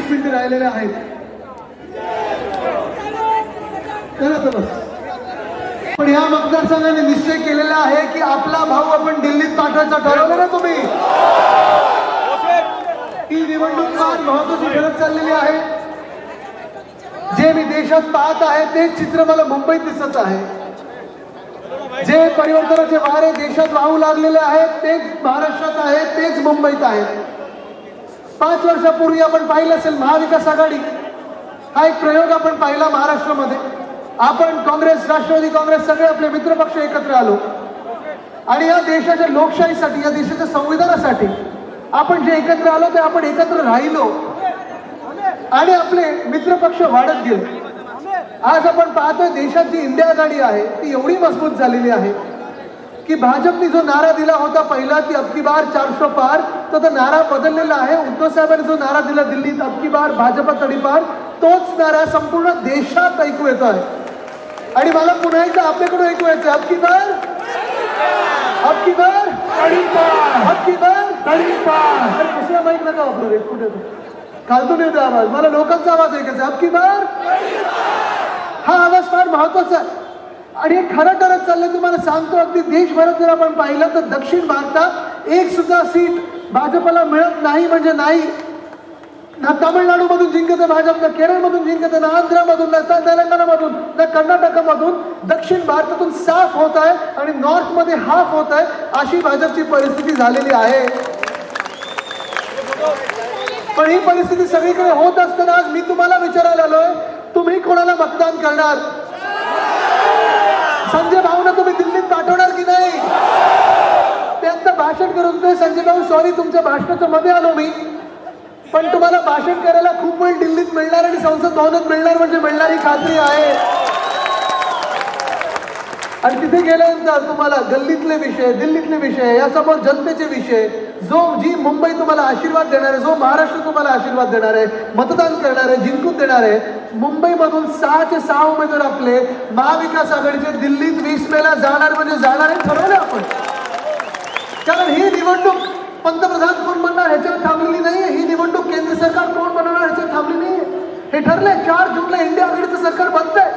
20 मिनिटे राहिलेले आहेत. करा तर बस. पण या मतदारसंघाने निश्चय केलेला आहे की आपला भाऊ आपण दिल्लीत पाठवायचा ठरवलं ना तुम्ही. ही निवडणूक फार महत्वाची ठरत चाललेली आहे. जे मी देशात पाहत आहे तेच चित्र मला मुंबईत दिसत आहे. जे परिवर्तनाचे वारे देशात वाहू लागलेले आहेत तेच महाराष्ट्रात आहेत, तेच मुंबईत आहेत. 5 वर्षापूर्वी आपण पाहिलं असेल महाविकास आघाडी हा एक प्रयोग आपण पाहिला महाराष्ट्रामध्ये. आपण काँग्रेस, राष्ट्रवादी काँग्रेस सगळे आपले मित्रपक्ष एकत्र आलो आणि या देशाच्या लोकशाहीसाठी, या देशाच्या संविधानासाठी आपण जे एकत्र आलो ते आपण एकत्र राहिलो आणि आपले मित्रपक्ष वाढत गेले. आज आपण पाहतोय देशात जी इंडिया आघाडी आहे ती एवढी मजबूत झालेली आहे की भाजपने जो नारा दिला होता पहिला की अब की बार 400 पार, तो नारा बदललेला आहे. उद्धव साहेबांनी जो नारा दिला दिल्लीत अब की बार भाजपा तडीपार, तोच नारा संपूर्ण देशात ऐकू येतो आहे. आणि मला पुन्हा एकदा आपल्याकडून ऐकू यायचं अब की बार तडीपार, अब की बार तडीपार. दुसरा माईक नका वापरू रे, कुठे खालतून येतो आवाज, मला लोकांचा आवाज ऐकायचा. अब की बार हा आवाज फार महत्वाचा आहे आणि हे खरं ठरत चाललंय. तुम्हाला सांगतो अगदी देशभरात जर आपण पाहिलं तर दक्षिण भारतात एक सुद्धा सीट भाजपला मिळत नाही म्हणजे नाही. ना तामिळनाडू मधून जिंकत आहे भाजप, ना केरळमधून जिंकत आहे, ना आंध्रमधून, ना तेलंगणामधून, ना कर्नाटकामधून. दक्षिण भारतातून साफ होत आहे आणि नॉर्थ मध्ये हाफ होत आहे. अशी भाजपची परिस्थिती झालेली आहे. पण ही परिस्थिती सगळीकडे होत असताना आज मी तुम्हाला विचारायला आलोय, तुम्ही कोणाला मतदान करणार? संजय भाऊना तुम्ही दिल्लीत पाठवणार की नाही? ते आता भाषण करत होते. संजय भाऊ सॉरी, तुमच्या भाषणाच्या मध्ये आलो मी, पण तुम्हाला भाषण करायला खूप वेळ दिल्लीत मिळणार आणि संसद भवनात मिळणार म्हणजे मिळणारी खात्री आहे. आणि तिथे गेल्यानंतर तुम्हाला गल्लीतले विषय, दिल्लीतले विषय, यासमोर जनतेचे विषय, जी मुंबई तुम्हाला आशीर्वाद देणार आहे, जो महाराष्ट्र तुम्हाला आशीर्वाद देणार आहे, मतदान करणार आहे, जिंकून देणार आहे. मुंबईमधून 6 ते 6 उमेदवार आपले महाविकास आघाडीचे दिल्लीत 20 मेला जाणार म्हणजे जाणार आहे, ठरवलं आपण. कारण ही निवडणूक पंतप्रधान कोण बनणार ह्याच्यावर थांबलेली नाहीये. ही निवडणूक केंद्र सरकार कोण बनवणार ह्याच्यावर थांबली नाहीये. हे ठरलंय 4 जूनला इंडिया आघाडीचं सरकार बनतंय.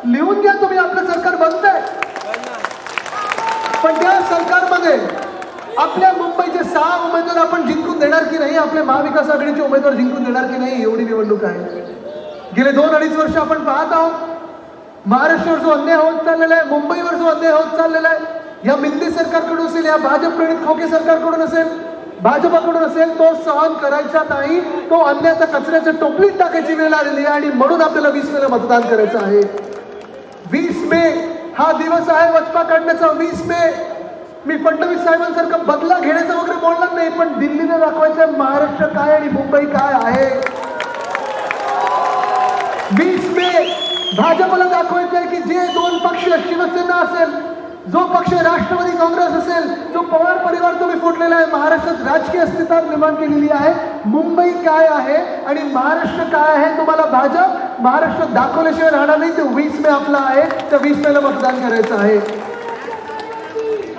लिहून घ्या तुम्ही, आपलं सरकार बनतंय. पण त्या सरकारमध्ये आपल्या मुंबईचे 6 उमेदवार आपण जिंकून देणार की नाही, आपल्या महाविकास आघाडीचे उमेदवार जिंकून देणार की नाही, एवढी निवडणूक आहे. गेले 2-2.5 वर्ष आपण पाहत आहोत महाराष्ट्रावर जो अन्याय होत चाललेला आहे, मुंबईवर जो अन्याय होत चाललेला आहे, या मिंदे सरकारकडून असेल, या भाजप प्रणित खोके सरकारकडून असेल, भाजपाकडून असेल, तो सहन करायचा नाही. तो अन्याय कचऱ्याच्या टोपलीत टाकायची वेळ आलेली आहे आणि म्हणून आपल्याला 20 मेला मतदान करायचं आहे. 20 मे हा दिवस आहे वचपा काढण्याचा. 20 मे मी फडणवीस साहेबांसारखं बदला घेण्याचा वगैरे बोलणार नाही, पण दिल्लीने दाखवायचं महाराष्ट्र काय आणि मुंबई काय आहे. 20 मे भाजपला दाखवायचं आहे की जे 2 पक्ष, शिवसेना असेल, जो पक्ष राष्ट्रवादी काँग्रेस असेल, जो पवार परिवार तुम्ही फुटलेला आहे, महाराष्ट्रात राजकीय अस्तित्व निर्माण केलेली आहे. मुंबई काय आहे आणि महाराष्ट्र काय आहे तुम्हाला भाजप महाराष्ट्रात दाखवल्याशिवाय राहणार नाही. ते 20 मे आपला आहे, त्या 20 मेला मतदान करायचं आहे.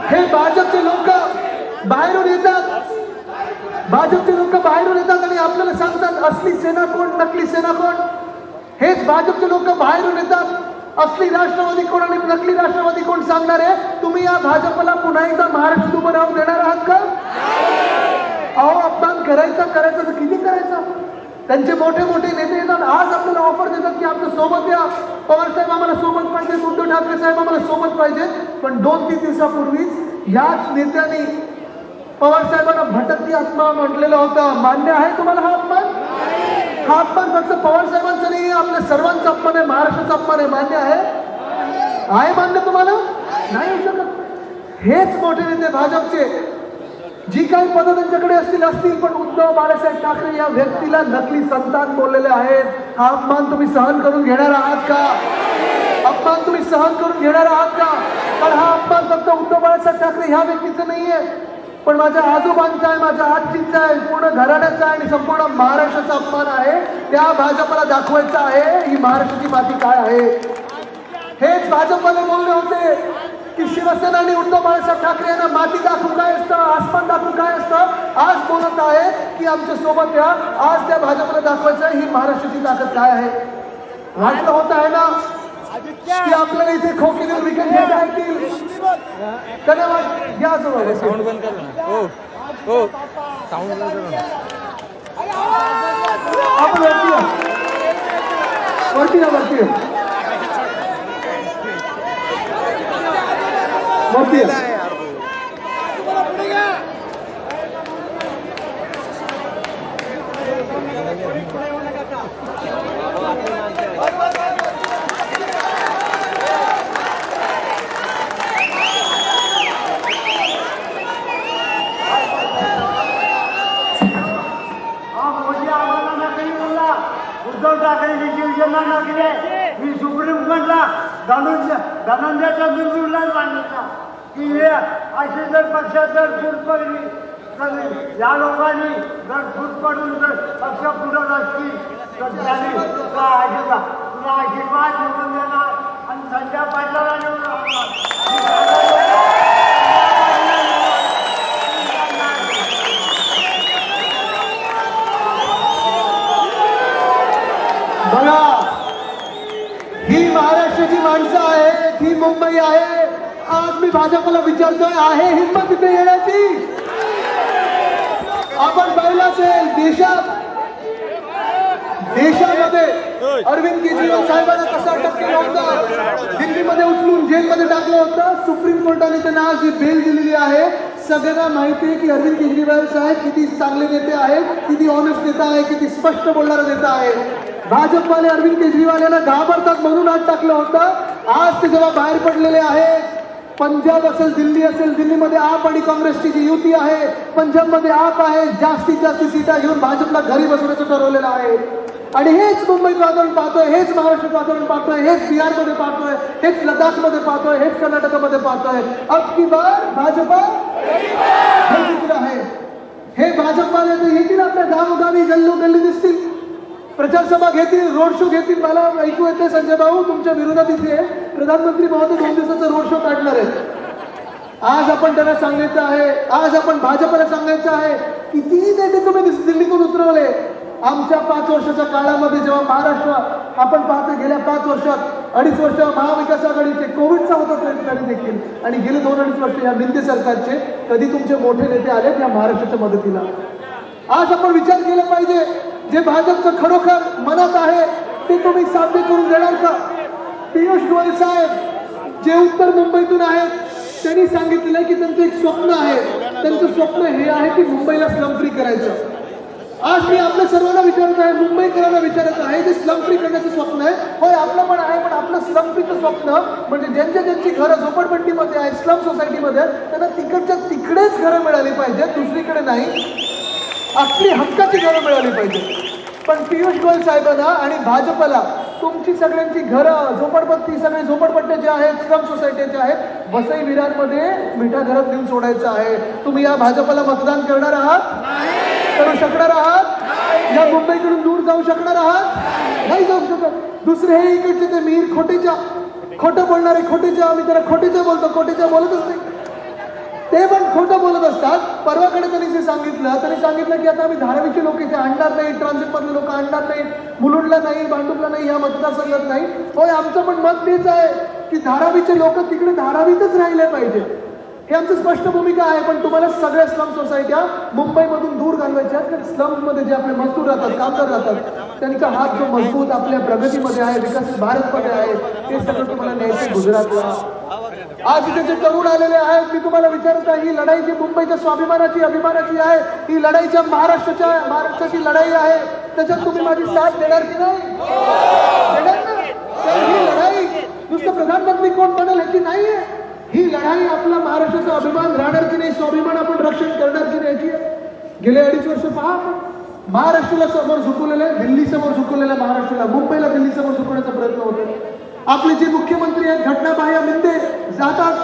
हे भाजपचे लोक बाहेरून येतात, भाजपचे लोक बाहेरून येतात आणि आपल्याला सांगतात असली सेना कोण, नकली सेना कोण. हेच भाजपचे लोक बाहेरून येतात, असली राष्ट्रवादी कोण आणि नकली राष्ट्रवादी कोण सांगणार आहे. तुम्ही या भाजपला पुन्हा एकदा महाराष्ट्रात उभं राहून देणार आहात का? अहो, अपमान करायचं तर किती करायचं. त्यांचे मोठे मोठे नेते येतात, आज आपल्याला ऑफर देतात की आमच्या सोबत या, पवार साहेब आम्हाला सोबत पाहिजे, उद्धव ठाकरे साहेब आम्हाला सोबत पाहिजे. पण 2-3 दिवसापूर्वीच याच नेत्यांनी पवार साहेबांना भटकती आत्मा म्हटलेलं होतं. मान्य आहे तुम्हाला हा अपमान? हा अपमान फक्त पवार साहेबांचा नाही, आपल्या सर्वांचा अपमान आहे, महाराष्ट्राचा अपमान आहे. मान्य आहे मान्य तुम्हाला? नाही होऊ शकत. हेच मोठे नेते भाजपचे, जी काही पदं त्यांच्याकडे असतील, पण उद्धव बाळासाहेब ठाकरे या व्यक्तीला नकली संतान बोललेले आहेत. हा अपमान तुम्ही सहन करून घेणार आहात का? अपमान तुम्ही सहन करून घेणार आहात का? कारण हा अपमान फक्त उद्धव बाळासाहेब ठाकरे ह्या व्यक्तीचा नाहीये, पण माझ्या आजोबांचा आहे, माझ्या आजीचा आहे, पूर्ण घराण्याचा आहे आणि संपूर्ण महाराष्ट्राचा अपमान आहे. त्या भाजपला दाखवायचं आहे ही महाराष्ट्राची माती काय आहे. हेच भाजपवाले बोलले होते की शिवसेना आणि उद्धव बाळासाहेब ठाकरे यांना माती दाखवू काय असतं, आसमान दाखवू काय असतं. आज बोलत आहे की आमच्या सोबत या, आज त्या भाजपला दाखवायचं आहे ही महाराष्ट्राची ताकद काय आहे. वाटलं होत आहे ना की आपल्याला इथे खोके देऊन विकत घ्यायला येतील. धन्यवाद. या साऊंड बंद करू ना. हो हो साऊंड बंद करू ना. आपण वरती या. वरती या. वरती या. वरती या. उद्धव ठाकरेची शिवसेना नगरे मी सुप्रीम कोर्टला धनंजय चंद्रचूडलाच सांगितलं की हे अशी जर पक्षात जर फूट पडली तर या लोकांनी जर फूट पडून जर पक्ष पुढत असतील तर त्यांनी तुला आशीर्वाद निवडून देणार आणि संजय पाटलाला निवडून आणणार. बघा, ही महाराष्ट्राची माणसं आहेत, ही मुंबई आहे. आज मी भाजपला विचारतोय, आहे हिंमत इथे येण्याची? आपण पाहिलं असेल देशामध्ये अरविंद केजरीवाल साहेबांना कसा अटक केला होता, दिल्लीमध्ये उचलून जेलमध्ये टाकलं होतं. सुप्रीम कोर्टाने त्यांना आज जी बेल दिलेली आहे. सगळ्यांना माहिती आहे की अरविंद केजरीवाल साहेब किती चांगले नेते आहेत, किती ऑनेस्ट नेता आहे, किती स्पष्ट बोलणारा नेता आहे. भाजपवाले अरविंद केजरीवाल यांना घाबरतात म्हणून आत टाकलं होतं. आज ते जेव्हा बाहेर पडलेले आहेत, पंजाब असेल दिल्ली असेल, दिल्लीमध्ये आप आणि काँग्रेसची जी युती आहे, पंजाबमध्ये आप आहे, जास्तीत जास्त सीटा घेऊन भाजपला घरी बसवण्याचं ठरवलेलं आहे. आणि हेच मुंबईत वातावरण पाहतोय, हेच महाराष्ट्रात वातावरण पाहतोय, हेच बिहारमध्ये पाहतोय, हेच लडाखमध्ये पाहतोय, हेच कर्नाटकामध्ये पाहतोय. अब की बार भाजपा आहे. हे भाजपवाले तर येतील आपल्या गावोगावी, गल्लोगल्ली दिसतील, प्रचारसभा घेतील, रोड शो घेतील. मला ऐकू येते संजय भाऊ तुमच्या विरोधात इथे प्रधानमंत्री महोदय 2 दिवसाचा रोड शो काढणार आहेत. आज आपण त्यांना सांगायचं आहे, आज आपण भाजपला सांगायचं आहे, किती नेते तुम्ही दिल्लीतून उतरवले. आमच्या 5 वर्षाच्या काळामध्ये जेव्हा महाराष्ट्र आपण पाहतो, गेल्या 5 वर्षात 2.5 वर्ष महाविकास आघाडीचे कोविडचा होता तरी देखील, आणि गेले 2-2.5 वर्ष या मिंदे सरकारचे, कधी तुमचे मोठे नेते आलेत या महाराष्ट्राच्या मदतीला. आज आपण विचार केला पाहिजे, जे भाजपचं खरोखर मनात आहे ते तुम्ही साध्य करून देणार का? पियुष गोयल साहेब जे उत्तर मुंबईतून आहेत, त्यांनी सांगितलेलं की त्यांचं एक स्वप्न आहे. त्यांचं स्वप्न हे आहे की मुंबईला स्लम फ्री करायचं. आज मी आपल्या सर्वांना विचारत आहे, मुंबईकरांना विचारत आहे, जे स्लम फ्री करण्याचं स्वप्न आहे. होय, आपलं पण आहे, पण आपलं स्लम फ्रीचं स्वप्न म्हणजे ज्यांची घरं झोपडपट्टीमध्ये आहेत, स्लम सोसायटीमध्ये आहेत, त्यांना तिकडच्या तिकडेच घरं मिळाली पाहिजेत, दुसरीकडे नाही. आपली हक्काची घरं मिळाली पाहिजे. पण पियुष गोयल साहेबांना आणि भाजपला तुमची सगळ्यांची घरं झोपडपट्टी, सगळे झोपडपट्ट्या ज्या आहेत, स्लम सोसायटीच्या आहेत, वसई विरारमध्ये मिठा घरात नेऊन सोडायचं आहे. तुम्ही या भाजपला मतदान करणार आहात? करू शकणार आहात? या मुंबईकडून दूर जाऊ शकणार आहात? नाही जाऊ शकत. दुसरे हे इकडचे ते मीर खोटं बोलणारे, खोटेच्या, आम्ही त्याला खोटेच्या बोलतो, खोटेच्या बोलतच नाही, ते पण खोटं बोलत असतात. परवाकडे त्यांनी सांगितलं की आता आम्ही धारावीचे लोक इथे आणणार नाही, ट्रान्झिटमधले लोक आणणार नाही, मुलुंडला नाही, भांडुपला नाही, या मतदारसंघात नाही. होय, आमचं पण मत तेच आहे की धारावीचे लोक तिकडे धारावीतच राहिले पाहिजे. हे आमची स्पष्ट भूमिका आहे. पण तुम्हाला सगळ्या स्लम सोसायट्या मुंबईमधून दूर घालवायच्या, कारण स्लममध्ये जे आपले मजदूर राहतात, कामगार राहतात, त्यांचा हात जो मजबूत आपल्या प्रगतीमध्ये आहे, विकसित भारतमध्ये आहे, ते सगळं तुम्हाला न्यायचं गुजरातला. आज इथे जे तरुण आलेले आहेत, मी तुम्हाला विचारत आहे, ही लढाई जी मुंबईच्या स्वाभिमानाची, अभिमानाची आहे, ही लढाईच्या महाराष्ट्राची लढाई आहे. त्याच्यात तुम्ही माझी साथ देणार की नाही? देणार ना? तर ही लढाई नुसतं प्रधानमंत्री कोण बनेल ह्याची नाहीये. ही लढाई आपला महाराष्ट्राचा अभिमान राहणार की नाही, स्वाभिमान आपण रक्षण करणार की नाही याची. गेले 2.5 वर्ष पहा, आपण महाराष्ट्राला समोर झुकवलेलं आहे, दिल्ली समोर झुकवलेलं आहे, महाराष्ट्राला, मुंबईला दिल्ली समोर झुकवण्याचा प्रयत्न होतो. आपले जे मुख्यमंत्री आहेत, घटनाबाह्य मिंदे जातात,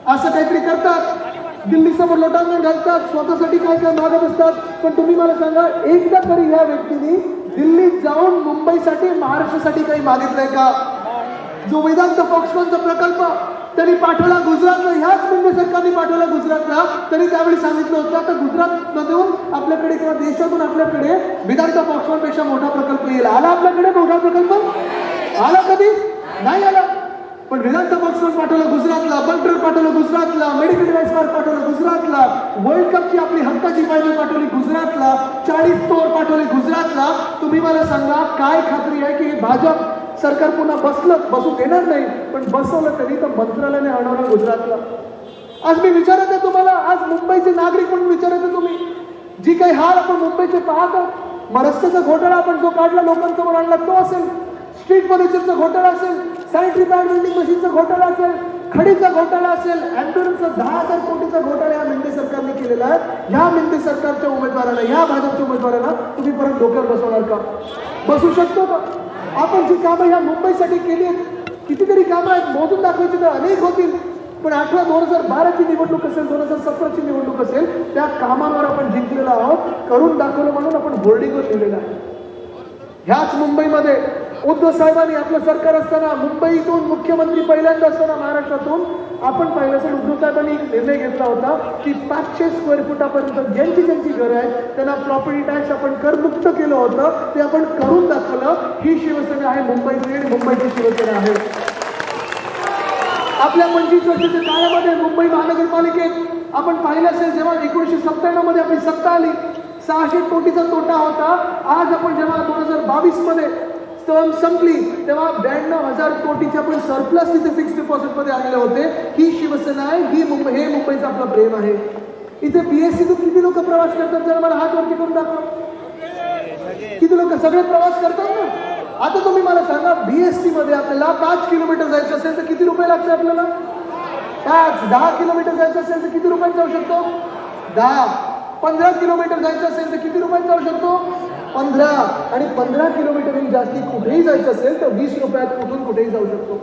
असं काहीतरी करतात, दिल्ली समोर लोटांगण घालतात, स्वतःसाठी काय काय मागत असतात. पण तुम्ही मला सांगा, एकदा तरी या व्यक्तीने दिल्लीत जाऊन मुंबईसाठी, महाराष्ट्रासाठी काही मागितलंय का? जो वेदांत फॉक्सकॉनचा प्रकल्प त्यांनी पाठवला गुजरातला, ह्याच शिंदे सरकारने पाठवला गुजरातला. त्यांनी त्यावेळी सांगितलं होतं आता गुजरातमधून आपल्याकडे किंवा देशातून आपल्याकडे विधानसभा पक्षांपेक्षा मोठा प्रकल्प येईल. आला आपल्याकडे मोठा प्रकल्प? आला कधी? नाही आला. पण विधानसभा पक्षांना पाठवलं गुजरातला, बंटर पाठवलं गुजरातला, मेडिकल डिव्हाइस पार्क पाठवलं गुजरातला, वर्ल्ड कपची आपली हक्काची फायनल पाठवली गुजरातला, 40 स्टोअर पाठवले गुजरातला. तुम्ही मला सांगा काय खात्री आहे की भाजप सरकार पुन्हा बसू देणार नाही, पण बसवलं तरी तर मंत्रालयाने आणवलं गुजरातला. आज मी विचारत आहे तुम्हाला, आज मुंबईचे नागरिक म्हणून विचारत आहे तुम्ही, जी काही हाल आपण मुंबईचे पाहतो, रस्त्याचा घोटाळा आपण जो काढला लोकांसमोर आणला तो असेल, स्ट्रीट फर्निचरचा घोटाळा असेल, सॅनिटरी पॅड वेंडिंग मशीनचा घोटाळा असेल, खडीचा घोटाळा असेल, अँब्युलन्सचा 10,000 कोटीचा घोटाळा या मिंदे सरकारने केलेला आहे. ह्या मिंदे सरकारच्या उमेदवारांना, ह्या भाजपच्या उमेदवारांना तुम्ही परत डोक्यावर बसवणार का? बसू शकतो का? आपण जी कामं ह्या मुंबईसाठी केली आहेत, कितीतरी कामं आहेत, मोजून दाखवायची तर अनेक होतील, पण 2012ची निवडणूक असेल, 2017ची निवडणूक असेल, त्या कामांवर आपण जिंकलेलो आहोत. करून दाखवलं म्हणून आपण बोर्डिंगवर लिहिलेलं आहे. ह्याच मुंबईमध्ये उद्धव साहेबांनी आपलं सरकार असताना, मुंबईतून मुख्यमंत्री पहिल्यांदा असताना महाराष्ट्रातून, आपण पाहिलं असेल उद्धव साहेबांनी एक निर्णय घेतला होता की 500 स्क्वेअर फुटापर्यंत ज्यांची ज्यांची घरं आहेत त्यांना प्रॉपर्टी टॅक्स आपण करमुक्त केलं होतं. ते आपण करून दाखवलं. ही शिवसेना आहे मुंबईची आणि मुंबईची शिवसेना आहे. आपल्या 25 वर्षाच्या काळामध्ये मुंबई महानगरपालिकेत आपण पाहिलं असेल, जेव्हा 1997 मध्ये आपली सत्ता आली, 600 कोटीचा तोटा होता. आज आपण जेव्हा 2022 मध्ये टर्म संपली तेव्हा 92,000 कोटीचे आपण सरप्लस तिथे फिक्स डिपॉझिट मध्ये आणले होते. ही शिवसेना आहे, ही मुंबई, हे मुंबईचं आपलं प्रेम आहे. इथे बीएससीतून किती लोक प्रवास करतात? जरा मला हात वरती करून दाखवा. किती लोक? सगळे प्रवास करतात ना. आता तुम्ही मला सांगा, बीएसटी मध्ये आपल्याला 5 किलोमीटर जायचं असेल तर किती रुपये लागते आपल्याला? 10 किलोमीटर जायचं असेल तर किती रुपयात जाऊ शकतो? 10. 15 किलोमीटर जायचं असेल तर किती रुपयात जाऊ शकतो? 15. आणि 15 किलोमीटर जास्ती कुठेही जायचं असेल तर 20 रुपयात कुठून कुठेही जाऊ शकतो.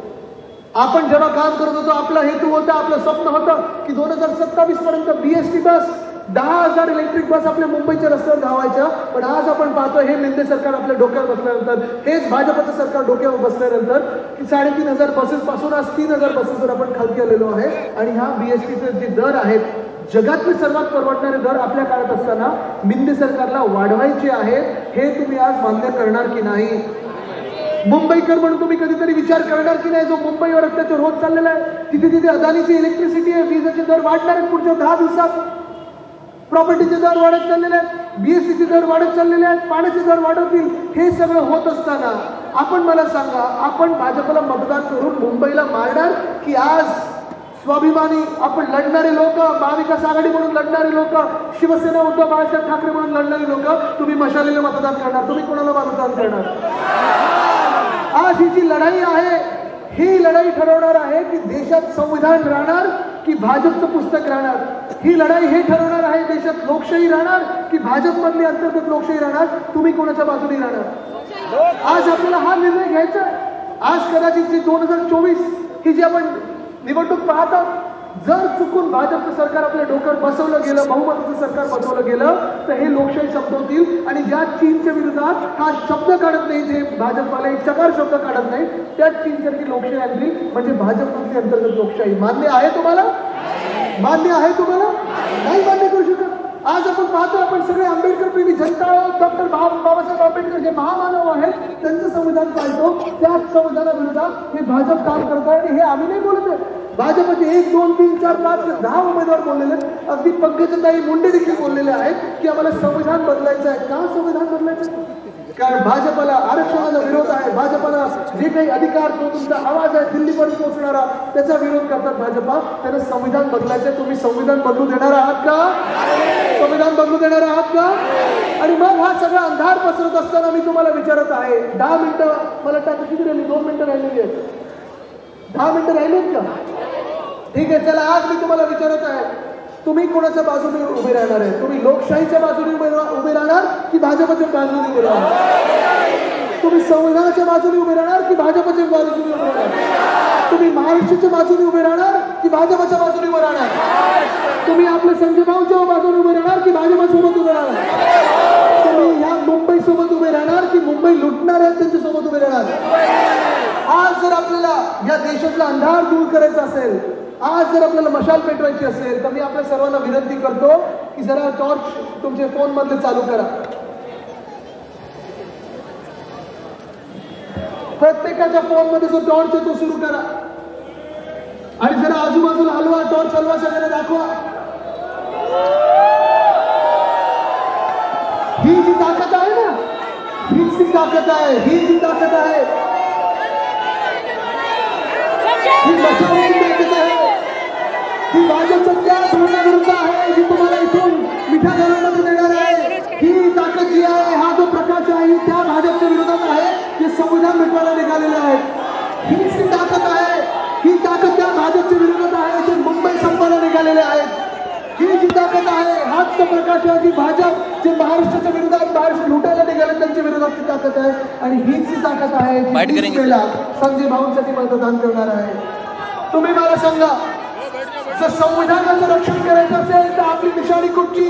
आपण जेव्हा काम करत होतो, आपला हेतू होता, आपलं स्वप्न होतं की 2027 पर्यंत बीएसटी बस, 10,000 इलेक्ट्रिक बस आपल्या मुंबईच्या रस्त्यावर धावायच्या. पण आज आपण पाहतो हे मिंदे सरकार आपल्या डोक्यावर बसल्यानंतर, हेच भाजपचं सरकार डोक्यावर बसल्यानंतर की 3,500 बसेस पासून आज 3,000 बसेसवर आपण खालती आलेलो आहे. आणि ह्या बीएसटीचे जे दर आहेत, जगातले सर्वात परवडणारे दर आपल्या काळात असताना मिंदे सरकारला वाढवायचे आहेत. हे तुम्ही आज मान्य करणार की नाही? मुंबईकर म्हणून तुम्ही कधीतरी विचार करणार की नाही, जो मुंबईवर अत्याचार होत चाललेला आहे, तिथे तिथे अदानीची इलेक्ट्रिसिटी आहे, विजेचे दर वाढणार आहेत पुढच्या 10 दिवसात, प्रॉपर्टीचे दर वाढत चाललेले आहेत, बीएससीचे दर वाढत चाललेले आहेत, पाण्याचे दर वाढवतील. हे सगळं होत असताना आपण मला सांगा, आपण भाजपला मतदान करून मुंबईला मारणार की आज स्वाभिमानी आपण लढणारे लोक, महाविकास आघाडी म्हणून लढणारे लोक, शिवसेना उद्धव बाळासाहेब ठाकरे म्हणून लढणारे लोक, तुम्ही मशालीला मतदान करणार? तुम्ही कोणाला मतदान करणार? आज ही जी लढाई आहे, ही लढाई ठरवणार आहे की देशात संविधान राहणार की भाजपचं पुस्तक राहणार. ही लढाई हे ठरवणार आहे देशात लोकशाही राहणार की भाजपमधली अंतर्गत लोकशाही राहणार. तुम्ही कोणाच्या बाजूने राहणार? आज आपल्याला हा निर्णय घ्यायचा आहे. आज कदाचित जी 2024 ही जी आपण निवडणूक पाहतात, जर चुकून भाजपचं सरकार आपल्या डोक्यावर बसवलं गेलं, बहुमताचं सरकार बसवलं गेलं, तर हे लोकशाही संपवतील. आणि ज्या चीनच्या विरोधात हा शब्द काढत नाही, जे भाजपवाले चकार शब्द काढत नाही, त्याच चीनसारखी लोकशाही आणतील. म्हणजे भाजपमधली अंतर्गत लोकशाही मान्य आहे तुम्हाला? मान्य आहे तुम्हाला? नाही मान्य करू शकत. आज आपण पाहतो, आपण सगळे आंबेडकर प्रेमी जनता आहोत. डॉक्टर बाबासाहेब आंबेडकर जे महामानव आहेत, त्यांचं संविधान पाळतो. त्याच संविधानाविरोधात हे भाजप काम करत आहे. आणि हे आम्ही नाही बोलत आहे. भाजपचे 1, 2, 3, 4, 5, 10 उमेदवार बोललेले आहेत. अगदी पंकजाताई मुंडे देखील बोललेले आहेत की आम्हाला संविधान बदलायचं आहे. का संविधान बदलायचं? कारण भाजपला आरक्षणाचा विरोध आहे. भाजपला जे काही अधिकार, तो तुमचा आवाज आहे दिल्लीपर्यंत पोहोचणारा, त्याचा विरोध करतात भाजपा. त्यांना संविधान बदलायचं. तुम्ही संविधान बदलू देणार आहात का? संविधान बदलू देणार आहात का? आणि मग हा सगळा अंधार पसरत असताना मी तुम्हाला विचारत आहे, 10 मिनिटं मला टाका, किती राहिली? 2 मिनिटं राहिलेली आहेत. 10 मिनिटं राहिलीत का? ठीक आहे, चला. आज मी तुम्हाला विचारत आहे, तुम्ही कोणाच्या बाजूने उभे राहणार आहे? तुम्ही लोकशाहीच्या बाजूने उभे राहणार की भाजपच्या बाजूने उभे राहणार? तुम्ही संविधानाच्या बाजूने उभे राहणार की भाजपच्या बाजूने उभे राहणार? तुम्ही महाराष्ट्राच्या बाजूने उभे राहणार की भाजपच्या बाजूने उभे राहणार? तुम्ही आपल्या संजय भाऊच्या बाजूने उभे राहणार की भाजपसोबत उभे राहणार? तुम्ही ह्या मुंबई सोबत उभे राहणार की मुंबई लुटणार आहेत त्यांच्यासोबत उभे राहणार? आज जर आपल्याला या देशातला अंधार दूर करायचा असेल, आज जर आपल्याला मशाल पेटवायची असेल, तर मी आपल्या सर्वांना विनंती करतो की जरा टॉर्च तुमचे फोन मधले चालू करा. प्रत्येकाच्या फोन मध्ये जो टॉर्च आहे तो सुरू करा आणि जरा आजूबाजूला हलवा, टॉर्च हलवा, सगळ्यांना दाखवा. ही जी ताकद आहे ना, हीच ती ताकद आहे, ही जी ताकद आहे, ही मशालीची ताकद आहे, ही भाजपच्या त्या धोरणाविरुद्ध आहे जी तुम्हाला इथून मिठा घरामध्ये देणार आहे. ही ताकद जी आहे, हा जो प्रकाश आहे, ही त्या भाजपच्या विरोधात आहे जे संविधान मिटवायला निघालेले आहेत. हीच ती ताकद आहे, ही ताकद त्या भाजपच्या विरोधात आहे जे मुंबई संपायला निघालेले आहेत. ही जी ताकद आहे, हाच तो प्रकाश आहे, जी भाजप जे महाराष्ट्राच्या विरोधात महाराष्ट्र लुटायला निघाले त्यांच्या विरोधात ती ताकद आहे. आणि हीच ती ताकद आहे जी 20 वेळा संजय भाऊंसाठी मतदान करणार आहे. तुम्ही मला सांगा, जर संविधानाचं रक्षण करायचं असेल तर आपली निशाणी कुठची?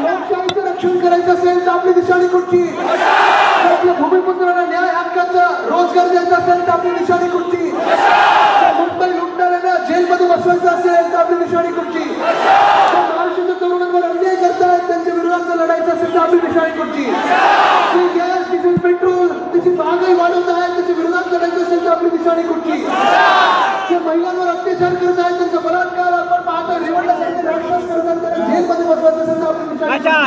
लोकशाहीचं रक्षण करायचं असेल तर आपली निशाणी कुठची? जर आपल्या भूमिपुत्रांना न्याय हक्काचं रोजगार द्यायचा असेल तर आपली निशाणी कुठची? जर मुंबई लुटणाऱ्यांना जेलमध्ये बसवायचं असेल तर आपली निशाणी कुठची? जर महाराष्ट्राच्या तरुणांवर अन्याय करतायत त्यांच्या विरोधात लढायचं असेल तर आपली निशाणी कुठची? जे गॅस, डिझेल, पेट्रोल त्याची महागाई वाढवत आहे त्याच्या विरोधात लढायचं असेल तर आपली निशाणी कुठची? जे महिलांवर अत्याचार करत आहेत त्यांचा बलात्कार आपण पाहतो, रेवंडासारखे राक्षस करतात, त्यांना जेलमध्ये बसवायचं असेल तर आपली निशाणी कुठची?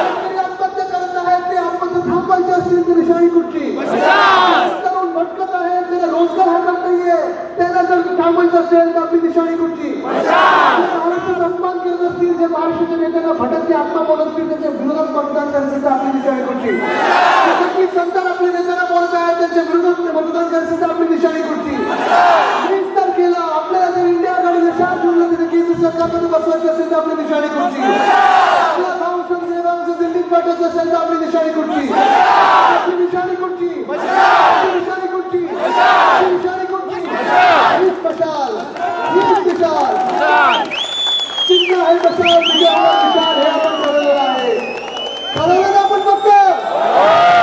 शेतकरी आत्महत्या करत आहेत, ते आत्महत्या थांबवायचे असतील तर निशाणी कुठची? तरुण भटकत आहेत, त्याला रोजगार हातात नाहीये, त्यांना जर थांबवायचं असेल तर आपली निशाणी कुठची? महाराष्ट्राचा अपमान करत असतील, जे महाराष्ट्राच्या नेत्यांना भटकते आत्मा बोलत असतील त्यांच्या विरोधात मतदान करायचं तर आपली निशाणी कुठची? संतान आपल्या नेत्यांना बोलत आहेत त्यांच्या विरोधात मतदान करायचं तर आपली निशाणी कुठची? 20 तारखेला आपल्याला जर इंडिया आघाडीला 4 जूनला तिथे केंद्र सरकारमध्ये बसवायचं असेल तर आपली निशाणी कुठची? आपला भाऊ संजय भाऊ दिल्लीत पाठवायचं असेल तर आपली निशाणी कुठची? आपली निशाणी कुठची? आपली निशाणी कुठची? आपली निशाणी कुठची? हीच मशाल, हीच विशाल, चिन्ह आहे मशाल, विशाल हे आपण ठरवलेलं आहे. ठरवलेलं आपण फक्त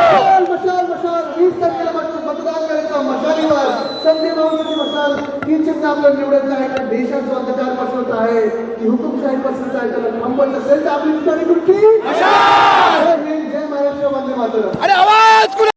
मशाल मशाल मशाल 20 तारखेला मतदान करायचं मशालीवर. संजय भाऊंची मशाल ही चिन्ह आपल्याला निवडायचं आहे. कारण देशात जो अंधकार पसरत आहे, जी हुकुमशाही पसरत आहे, त्याला थांबवायचं असेल तर आपली निशाणी कुठची? जय हिंद, जय महाराष्ट्र, वंदे मातरम.